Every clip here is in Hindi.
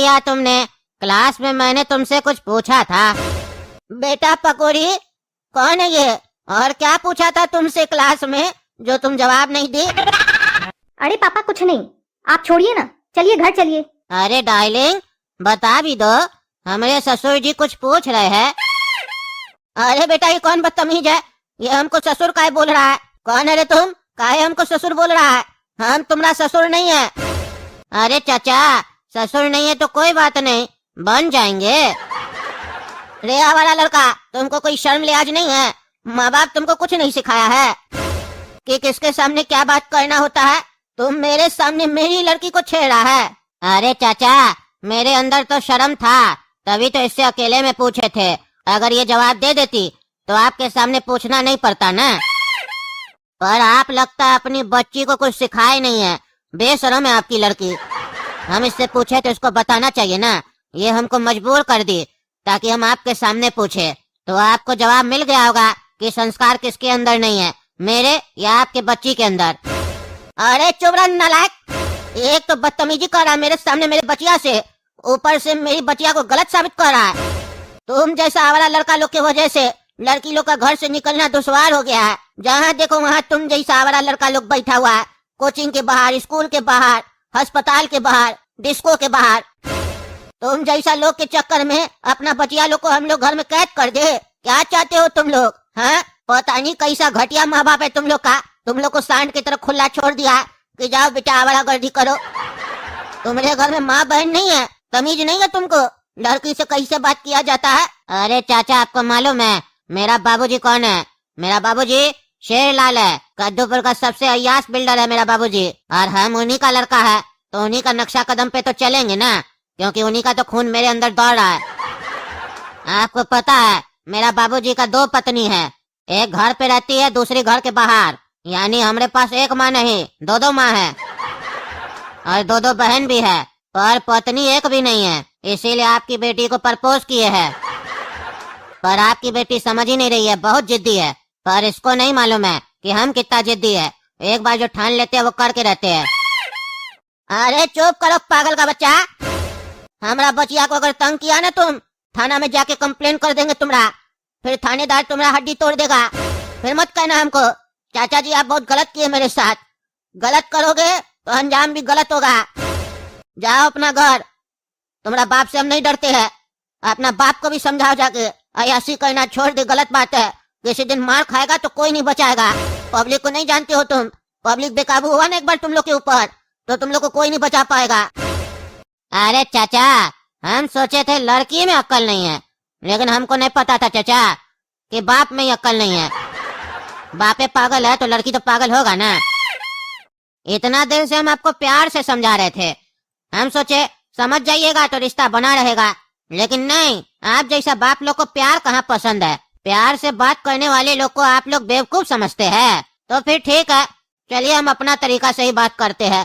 किया तुमने? क्लास में मैंने तुमसे कुछ पूछा था। बेटा पकोड़ी, कौन है ये और क्या पूछा था तुमसे क्लास में जो तुम जवाब नहीं दी? अरे पापा कुछ नहीं, आप छोड़िए ना, चलिए घर चलिए। अरे डार्लिंग बता भी दो, हमारे ससुर जी कुछ पूछ रहे हैं। अरे बेटा ये कौन बदतमीज है, ये हमको ससुर काहे बोल रहा है? कौन है रे तुम, काहे हमको ससुर बोल रहा है? हम तुम्हारा ससुर नहीं है। अरे चाचा ससुर नहीं है तो कोई बात नहीं, बन जाएंगे। रे आवारा लड़का, तुमको कोई शर्म लिहाज नहीं है? माँ बाप तुमको कुछ नहीं सिखाया है कि किसके सामने क्या बात करना होता है? तुम मेरे सामने मेरी लड़की को छेड़ा है। अरे चाचा मेरे अंदर तो शर्म था, तभी तो इससे अकेले में पूछे थे। अगर ये जवाब दे देती तो आपके सामने पूछना नहीं पड़ता ना। पर आप लगता अपनी बच्ची को कुछ सिखाए नहीं है, बेशरम है आपकी लड़की। हम इससे पूछे तो इसको बताना चाहिए ना, ये हमको मजबूर कर दी ताकि हम आपके सामने पूछे, तो आपको जवाब मिल गया होगा कि संस्कार किसके अंदर नहीं है, मेरे या आपके बच्ची के अंदर। अरे चुप रह नालायक, एक तो बदतमीजी कर रहा है मेरे सामने मेरे बचिया से, ऊपर से मेरी बचिया को गलत साबित कर रहा है। तुम जैसा आवारा लड़का लोग की वजह से लड़की लोग का घर से निकलना दुश्वार हो गया है। जहाँ देखो वहाँ तुम जैसा आवारा लड़का लोग बैठा हुआ है, कोचिंग के बाहर, स्कूल के बाहर, अस्पताल के बाहर, डिस्को के बाहर। तुम जैसा लोग के चक्कर में अपना बचिया लोग को हम लोग घर में कैद कर दे। क्या चाहते हो तुम लोग? हाँ पता नहीं कैसा घटिया माँ बाप है तुम लोग का। तुम लोग को सांड की तरह खुला छोड़ दिया कि जाओ बेटा आवारागर्दी करो। तुम्हारे घर में माँ बहन नहीं है, तमीज नहीं है तुमको लड़की से कैसे बात किया जाता है? अरे चाचा आपको मालूम है मेरा बाबूजी कौन है? मेरा बाबूजी शेरलाल है, कद्दूपुर का सबसे अय्याश बिल्डर है मेरा बाबूजी। और हम उन्हीं का लड़का है तो उन्हीं का नक्शा कदम पे तो चलेंगे ना, क्योंकि उन्हीं का तो खून मेरे अंदर दौड़ रहा है। आपको पता है मेरा बाबूजी का 2 पत्नी है, एक घर पे रहती है दूसरी घर के बाहर। यानी हमारे पास एक माँ नहीं 2 माँ है और 2 बहन भी है, पर पत्नी एक भी नहीं है। इसीलिए आपकी बेटी को प्रपोज किए है, पर आपकी बेटी समझ ही नहीं रही है, बहुत जिद्दी है। पर इसको नहीं मालूम है कि हम कितना जिद्दी है, एक बार जो ठान लेते हैं वो करके रहते हैं। अरे चुप करो पागल का बच्चा, हमारा बचिया को अगर तंग किया ना तुम, थाना में जाके कंप्लेन कर देंगे तुम्हारा, फिर थानेदार तुम्हारा हड्डी तोड़ देगा। फिर मत कहना हमको चाचा जी आप बहुत गलत किए मेरे साथ। गलत करोगे तो अंजाम भी गलत होगा। जाओ अपना घर, तुम्हारा बाप से हम नहीं डरते हैं। अपना बाप को भी समझाओ जाके, अयासी करना छोड़ दे, गलत बात है। किसी दिन मार खाएगा तो कोई नहीं बचाएगा। पब्लिक को नहीं जानते हो तुम, पब्लिक बेकाबू हुआ ना एक बार तुम लोग के ऊपर तो तुम लोग को कोई नहीं बचा पाएगा। अरे चाचा हम सोचे थे लड़की में अक्ल नहीं है, लेकिन हमको नहीं पता था चाचा कि बाप में ही अक्ल नहीं है। बापे पागल है तो लड़की तो पागल होगा ना। इतना देर से हम आपको प्यार से समझा रहे थे, हम सोचे समझ जाइएगा तो रिश्ता बना रहेगा, लेकिन नहीं, आप जैसा बाप लोग को प्यार कहाँ पसंद है। प्यार से बात करने वाले लोग को आप लोग बेवकूफ समझते हैं। तो फिर ठीक है, चलिए हम अपना तरीका से ही बात करते हैं।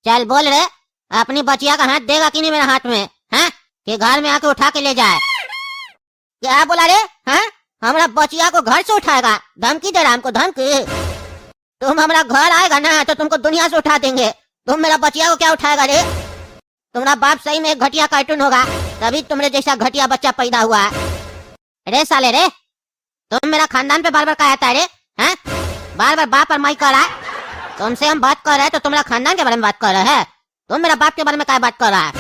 चल बोल रहे, अपनी बचिया का हाथ देगा कि नहीं मेरे हाथ में, हैं? कि घर में आके उठा के ले जाए? क्या बोला रे? हैं? हमारा बचिया को घर से उठाएगा? धमकी दे रहा हमको, धमकी? तुम हमारा घर आएगा ना तो तुमको दुनिया से उठा देंगे। तुम मेरा बचिया को क्या उठाएगा रे? तुम्हारा बाप सही में एक घटिया कार्टून होगा, तभी तुम्हारे जैसा घटिया बच्चा पैदा हुआ है। रे साले रे, तुम मेरा खानदान पे बार बार क्या आता है रे? हैं? बार बार बाप और माई कर रहा है। तुमसे हम बात कर रहे हैं तो तुम्हारा खानदान के बारे में बात कर रहे हैं। तुम मेरा बाप के बारे में क्या बात कर रहा है?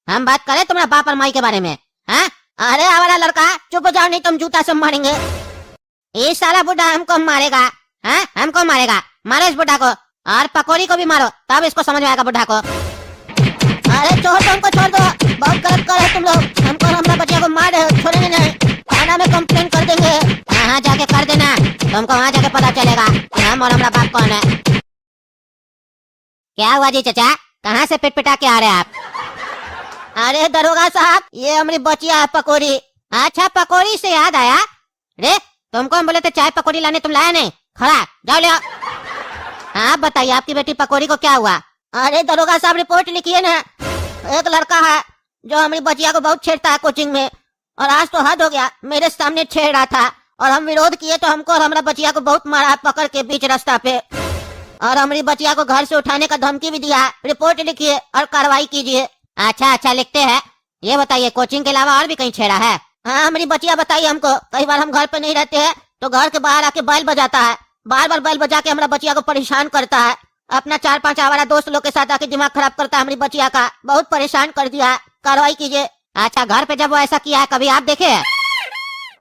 हम बात करें तुम्हारा बाप और माई के बारे में, हैं? अरे आवारा लड़का चुप हो जाओ, नहीं तुम जूता से मारेंगे। ये साला बुढ़ा हमको मारेगा, हैं? हमको मारेगा? मारो इस बुढ़ा को, और पकौड़ी को भी मारो, तब इसको समझ में आएगा बुढ़ा को। अरे छोड़ दो हमको, छोड़ दो, बहुत गलत कर रहे हो तुम लोग। हमको हमारा बच्चिया को मार रहे हो, छोड़ेंगे नहीं, थाना में कंप्लेन कर देंगे। वहाँ जाके कर देना, तुमको वहाँ जाके पता चलेगा कि हम और हमारा बाप कौन है। क्या हुआ जी चाचा, कहाँ से पिटपिटा के आ रहे हैं आप? अरे दरोगा साहब, ये हमारी बचिया है पकौड़ी। अच्छा पकौड़ी से याद आया रे, तुमको हम बोले थे चाय पकौड़ी लाने, तुम लाया नहीं? खड़ा जाओ ले आओ। हाँ बताइए आपकी बेटी पकौड़ी को क्या हुआ? अरे दरोगा साहब रिपोर्ट लिखिए ना, एक लड़का है जो हमारी बचिया को बहुत छेड़ता है कोचिंग में, और आज तो हद हो गया, मेरे सामने छेड़ रहा था और हम विरोध किए तो हमको और हमारा बचिया को बहुत मारा पकड़ के बीच रास्ता पे, और हमारी बचिया को घर से उठाने का धमकी भी दिया है। रिपोर्ट लिखिए और कार्रवाई कीजिए। अच्छा अच्छा लिखते हैं। ये बताइए कोचिंग के अलावा और भी कहीं छेड़ा है? हाँ हमारी बचिया बताइए हमको, कई बार हम घर पे नहीं रहते हैं तो घर के बाहर आके बैल बजाता है, बार बार बैल बजा के हमारा बचिया को परेशान करता है। अपना 4-5 आवारा दोस्त लोग के साथ आके दिमाग खराब करता है हमारी बचिया का, बहुत परेशान कर दिया है, कार्रवाई कीजिए। अच्छा घर पे जब वो ऐसा किया है कभी आप देखे हैं?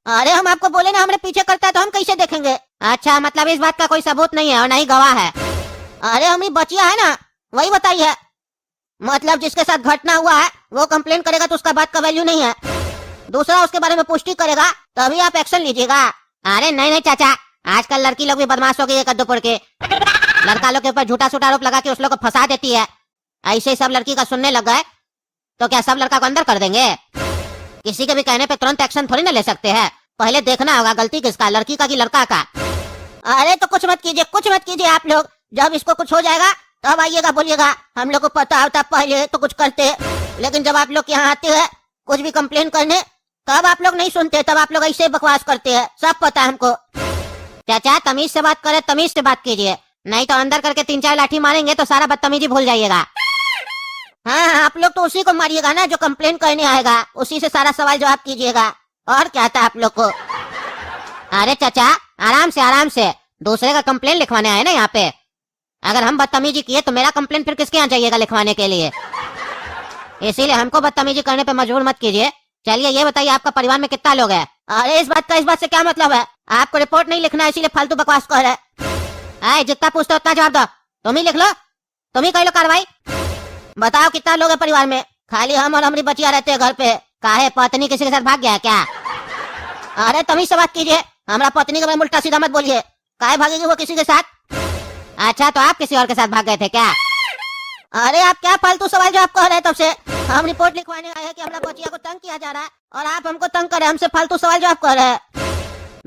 अरे हम आपको बोले ना हमारे पीछे करता है तो हम कैसे देखेंगे? अच्छा मतलब इस बात का कोई सबूत नहीं है और नहीं गवाह है? अरे हमारी बचिया है ना, वही बताइए। मतलब जिसके साथ घटना हुआ है वो कंप्लेन करेगा तो उसका बात का वैल्यू नहीं है, दूसरा उसके बारे में पुष्टि करेगा तभी आप एक्शन लीजिएगा। अरे नहीं नहीं चाचा, आजकल लड़की लोग भी बदमाश हो गई है कद्दूपुर के, लड़का लोग के ऊपर झूठा सूठा आरोप लगा के उस लोग को फंसा देती है। ऐसे ही सब लड़की का सुनने लग गए तो क्या सब लड़का को अंदर कर देंगे? किसी के भी कहने पे तुरंत एक्शन थोड़ी ना ले सकते हैं, पहले देखना होगा गलती किसका, लड़की का कि लड़का का। अरे तो कुछ मत कीजिए आप लोग, जब इसको कुछ हो जाएगा तब आइएगा बोलिएगा, हम लोग को पता होता पहले तो कुछ करते, लेकिन जब आप लोग यहाँ आते हैं कुछ भी कंप्लेन करने तब आप लोग नहीं सुनते, तब आप लोग ऐसे बकवास करते हैं, सब पता है हमको। चाचा तमीज से बात करे, तमीज से बात कीजिए, नहीं तो अंदर करके 3-4 लाठी मारेंगे तो सारा बदतमीजी भूल जाइएगा। हाँ आप लोग तो उसी को मारिएगा ना जो कंप्लेन करने आएगा, उसी से सारा सवाल जवाब कीजिएगा, और क्या आता है आप लोग को? अरे चाचा आराम से, दूसरे का कंप्लेन लिखवाने आए ना यहाँ पे, अगर हम बदतमीजी किए तो मेरा कंप्लेन फिर किसके यहाँ जाइएगा लिखवाने के लिए? इसीलिए हमको बदतमीजी करने पे मजबूर मत कीजिए। चलिए ये बताइए आपका परिवार में कितना लोग है? अरे इस बात से क्या मतलब है? आपको रिपोर्ट नहीं लिखना है इसीलिए फालतू बकवास कर रहे हैं। जितना पूछते उतना जवाब दो, तुम ही लिख लो, तुम ही कर लो कार्रवाई। बताओ कितना लोग है परिवार में? खाली हम और हमारी बचिया रहते हैं घर पे, काहे पत्नी किसी के साथ भाग गया है क्या? अरे तुम ही से बात कीजिए, हमारा पत्नी का उल्टा सीधा मत बोलिए, काहे भागेगी वो किसी के साथ? अच्छा तो आप किसी और के साथ भाग गए थे क्या? अरे आप क्या फालतू सवाल जवाब कह रहे हैं? तब से हम रिपोर्ट लिखवाने आए हैं कि हमारा बचिया को तंग किया जा रहा है और आप हमको तंग कर रहे हैं, हमसे फालतू सवाल जवाब कर रहे हैं।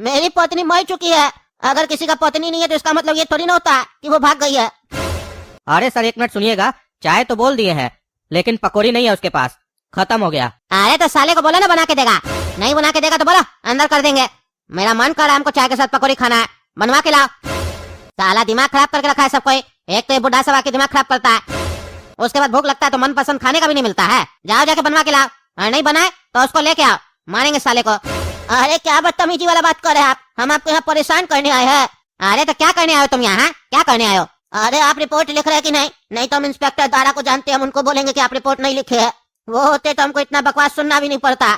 मेरी पत्नी मर चुकी है, अगर किसी का पत्नी नहीं है तो इसका मतलब ये थोड़ी ना होता कि वो भाग गई है। अरे सर एक मिनट सुनिएगा, चाय तो बोल दिए हैं लेकिन पकौड़ी नहीं है उसके पास, खत्म हो गया। अरे तो साले को बोला ना बना के देगा, नहीं बना के देगा तो बोला अंदर कर देंगे। मेरा मन कर रहा है हमको चाय के साथ पकौड़ी खाना है, बनवा के लाओ। साला दिमाग खराब करके रखा है सब कोई, एक तो ये बुढ़ा सब आके दिमाग खराब करता है, उसके बाद भूख लगता है तो मन पसंद खाने का भी नहीं मिलता है। जाओ जाके बनवा के लाओ, और नहीं बनाए तो उसको लेके आओ, मारेंगे साले को। अरे क्या बदतमीजी वाला बात कर रहे हैं आप, हम आपको यहाँ परेशान करने आए हैं। अरे तो क्या करने आए हो तुम यहाँ, क्या करने आए हो? अरे आप रिपोर्ट लिख रहे हैं कि नहीं? नहीं तो हम इंस्पेक्टर दारा को जानते हैं, हम उनको बोलेंगे कि आप रिपोर्ट नहीं लिखे है, वो होते तो हमको इतना बकवास सुनना भी नहीं पड़ता।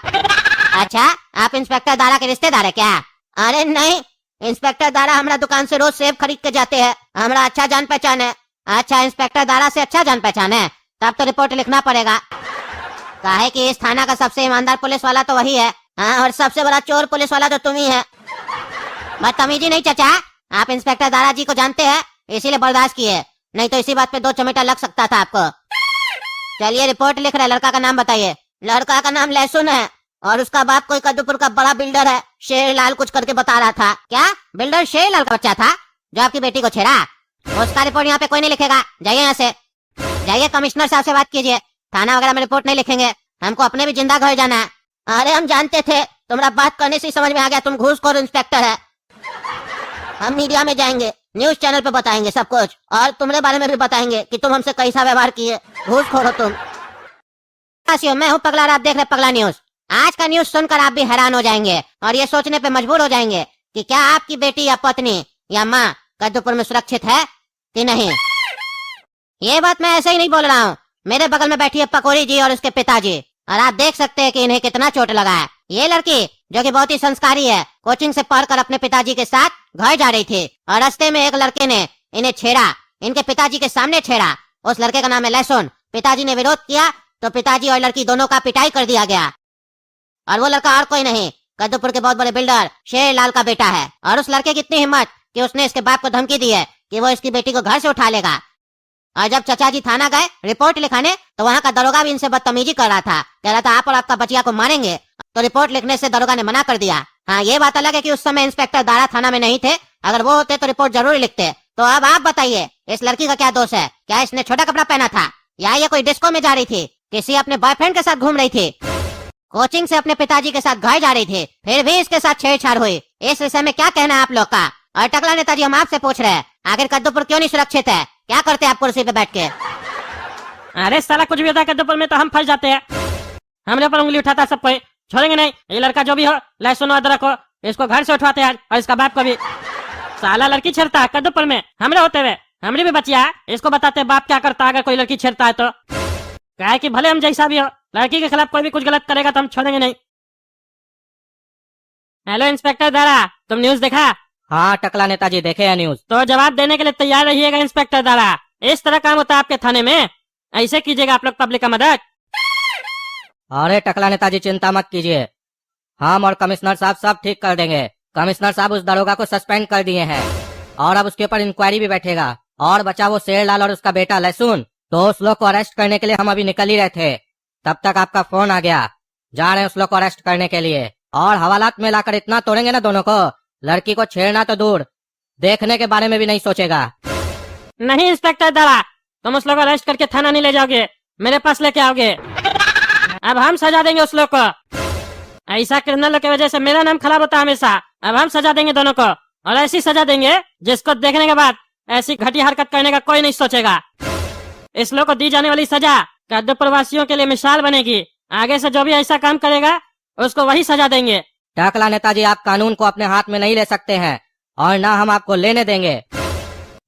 अच्छा आप इंस्पेक्टर दारा के रिश्तेदार है क्या? अरे नहीं, इंस्पेक्टर दारा हमारा दुकान से रोज सेब खरीद के जाते हैं, हमारा अच्छा जान पहचान है। अच्छा इंस्पेक्टर दारा से अच्छा जान पहचान है, तब तो रिपोर्ट लिखना पड़ेगा, काहे कि इस थाना का सबसे ईमानदार पुलिस वाला तो वही है। हाँ और सबसे बड़ा चोर पुलिस वाला तो तुम ही है। बदतमीजी नहीं चाचा, आप इंस्पेक्टर दारा जी को जानते हैं इसीलिए बर्दाश्त किए, नहीं तो इसी बात पे 2 चमेटा लग सकता था आपको। चलिए रिपोर्ट लिख रहे, लड़का का नाम बताइए। लड़का का नाम लहसुन है और उसका बाप कोई कद्दूपुर का बड़ा बिल्डर है, शेरलाल कुछ करके बता रहा था। क्या बिल्डर शेरलाल का बच्चा था जो आपकी बेटी को छेड़ा? उसका रिपोर्ट यहाँ पे कोई नहीं लिखेगा, जाइए यहाँ से, जाइए कमिश्नर साहब से बात कीजिए, थाना वगैरह में रिपोर्ट नहीं लिखेंगे, हमको अपने भी जिंदा घर जाना है। अरे हम जानते थे, तुम्हारा बात करने से ही समझ में आ गया तुम घूसखोर इंस्पेक्टर है। हम मीडिया में जाएंगे, न्यूज चैनल पे बताएंगे सब कुछ, और तुम्हारे बारे में भी बताएंगे कि तुम हमसे कैसा व्यवहार किए, घूसखोर हो तुम। मैं हूँ पगला और आप देख रहे पगला न्यूज। आज का न्यूज सुनकर आप भी हैरान हो जाएंगे और ये सोचने पे मजबूर हो जाएंगे कि क्या आपकी बेटी या पत्नी या माँ कद्दूपुर में सुरक्षित है कि नहीं। ये बात मैं ऐसे ही नहीं बोल रहा हूँ, मेरे बगल में बैठी है पकौड़ी जी और उसके पिताजी, और आप देख सकते हैं कि इन्हें कितना चोट लगा है। ये लड़की जो कि बहुत ही संस्कारी है, कोचिंग से पढ़कर अपने पिताजी के साथ घर जा रही थी और रास्ते में एक लड़के ने इन्हें छेड़ा, इनके पिताजी के सामने छेड़ा। उस लड़के का नाम है लहसुन। पिताजी ने विरोध किया तो पिताजी और लड़की दोनों का पिटाई कर दिया गया, और वो लड़का और कोई नहीं, कद्दूपुर के बहुत बड़े बिल्डर शेरलाल का बेटा है। और उस लड़के की इतनी हिम्मत कि उसने इसके बाप को धमकी दी है कि वो इसकी बेटी को घर से उठा लेगा। और जब चचा जी थाना गए रिपोर्ट लिखाने तो वहाँ का दरोगा भी इनसे बदतमीजी कर रहा था, कह रहा था आप और आपका बचिया को मारेंगे, तो रिपोर्ट लिखने से दरोगा ने मना कर दिया। हाँ ये बात अलग है कि उस समय इंस्पेक्टर दारा थाना में नहीं थे, अगर वो होते तो रिपोर्ट जरूर लिखते। तो अब आप बताइए इस लड़की का क्या दोष है? क्या इसने छोटा कपड़ा पहना था, या ये कोई डिस्को में जा रही थी, किसी अपने बॉयफ्रेंड के साथ घूम रही थी, कोचिंग से अपने पिताजी के साथ घर जा रही थी, फिर भी इसके साथ छेड़छाड़ हुई? इस विषय में क्या कहना है आप लोग का? और टकला नेताजी हम आपसे पूछ रहे हैं, आखिर कद्दूपुर क्यों नहीं सुरक्षित है? क्या करते हैं आप कुर्सी पे बैठ के? अरे साला कुछ भी होता है कद्दूपुर में तो हम फंस जाते हैं। हमरे ऊपर उंगली उठाता है सब कोई, छोड़ेंगे नहीं। ये लड़का जो भी हो, लहसुन अदरक हो, इसको घर से उठवाते हैं आज, और इसका बाप को भी। साला लड़की छेड़ता है कद्दूपुर में, हमरे होते हुए। हमरी भी बचिया है, इसको बताते हैं बाप क्या करता है अगर कोई लड़की छेड़ता है तो। क्या है कि भले हम जैसा भी हो, लड़की के खिलाफ कोई भी कुछ गलत करेगा तो हम छोड़ेंगे नहीं। हेलो इंस्पेक्टर दारा, तुम न्यूज देखा? हाँ टकला नेताजी, देखे है न्यूज। तो जवाब देने के लिए तैयार रहिएगा इंस्पेक्टर दारा। इस तरह काम होता है आपके थाने में, ऐसे कीजिएगा आप लोग पब्लिक का मदद। अरे टकला नेताजी चिंता मत कीजिए, हम और कमिश्नर साहब सब ठीक कर देंगे। कमिश्नर साहब उस दरोगा को सस्पेंड कर दिए हैं और अब उसके ऊपर इंक्वायरी भी बैठेगा। और बचा वो शेरलाल और उसका बेटा लहसुन, तो उस लोग को अरेस्ट करने के लिए हम अभी निकल ही रहे थे, तब तक आपका फोन आ गया। जा रहे हैं उस लोग को अरेस्ट करने के लिए, और हवालात में लाकर इतना तोड़ेंगे ना दोनों को, लड़की को छेड़ना तो दूर, देखने के बारे में भी नहीं सोचेगा। नहीं इंस्पेक्टर दारा, तुम उस लोग को अरेस्ट करके थाना नहीं ले जाओगे, मेरे पास लेके आओगे। अब हम सजा देंगे उस लोग को। ऐसा क्रिमिनल की वजह से मेरा नाम खराब होता है हमेशा। अब हम सजा देंगे दोनों को, और ऐसी सजा देंगे जिसको देखने के बाद ऐसी घटिया हरकत करने का कोई नहीं सोचेगा। इस लोग को दी जाने वाली सजा कद्दूपुर वासियों के लिए मिसाल बनेगी। आगे से जो भी ऐसा काम करेगा उसको वही सजा देंगे। टकला नेताजी, आप कानून को अपने हाथ में नहीं ले सकते हैं, और ना हम आपको लेने देंगे।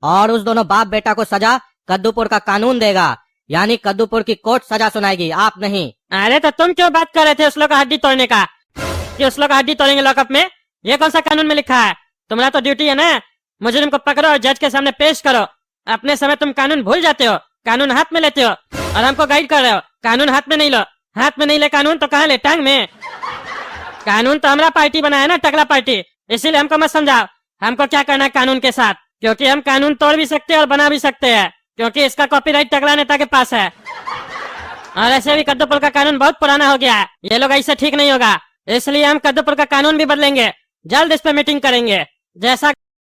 और उस दोनों बाप बेटा को सजा कद्दूपुर का कानून देगा, यानी कद्दूपुर की कोर्ट सजा सुनाएगी, आप नहीं। अरे तो तुम क्यों बात कर रहे थे उस लोग का हड्डी तोड़ने का, कि उस लोग का हड्डी तोड़ेंगे लॉकअप में? ये कौन सा कानून में लिखा है? तुम्हारा तो ड्यूटी है ना, मुजरिम को पकड़ो और जज के सामने पेश करो। अपने समय तुम कानून भूल जाते हो, कानून हाथ में लेते हो और हमको गाइड कर रहे हो। कानून हाथ में नहीं लो, हाथ में नहीं ले कानून तो कहाँ ले, टांग में। कानून तो हमारा पार्टी बनाया ना, टकला पार्टी, इसीलिए हमको मत समझाओ हमको क्या करना है कानून के साथ, क्योंकि हम कानून तोड़ भी सकते हैं और बना भी सकते हैं, क्योंकि इसका कॉपीराइट टकला नेता के पास है। और ऐसे भी कद्दूपुर का कानून बहुत पुराना हो गया है, ये लोग ऐसे ठीक नहीं होगा, इसलिए हम कद्दूपुर का कानून भी बदलेंगे। जल्द इस पे मीटिंग करेंगे, जैसा